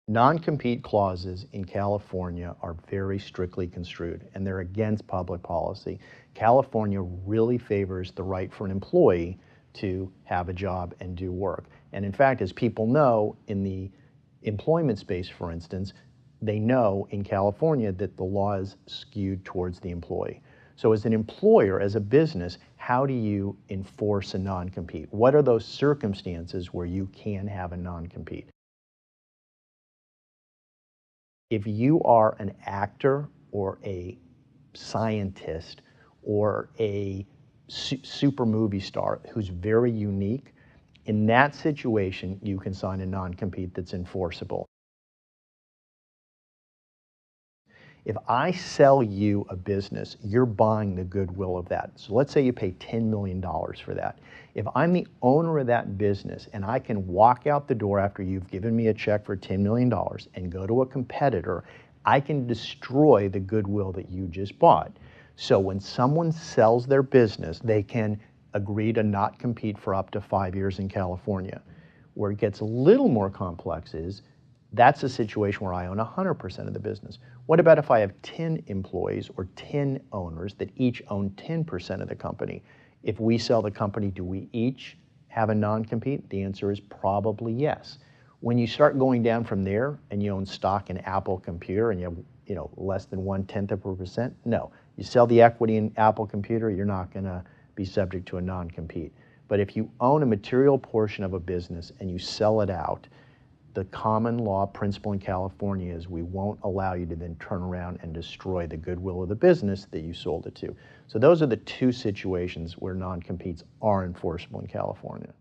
Non-compete clauses in California are very strictly construed, and they're against public policy. California really favors the right for an employee to have a job and do work. And in fact, as people know, in the employment space, for instance, they know in California that the law is skewed towards the employee. So as an employer, as a business, how do you enforce a non-compete? What are those circumstances where you can have a non-compete? If you are an actor or a scientist or a super movie star who's very unique, in that situation, you can sign a non-compete that's enforceable. If I sell you a business, you're buying the goodwill of that. So let's say you pay $10 million for that. If I'm the owner of that business and I can walk out the door after you've given me a check for $10 million and go to a competitor, I can destroy the goodwill that you just bought. So when someone sells their business, they can agree to not compete for up to 5 years in California. Where it gets a little more complex is that's a situation where I own 100% of the business. What about if I have 10 employees or 10 owners that each own 10% of the company? If we sell the company, do we each have a non-compete? The answer is probably yes. When you start going down from there and you own stock in Apple Computer and you have less than 0.1%, no. You sell the equity in Apple Computer, you're not going to be subject to a non-compete. But if you own a material portion of a business and you sell it out, the common law principle in California is we won't allow you to then turn around and destroy the goodwill of the business that you sold it to. So those are the two situations where non-competes are enforceable in California.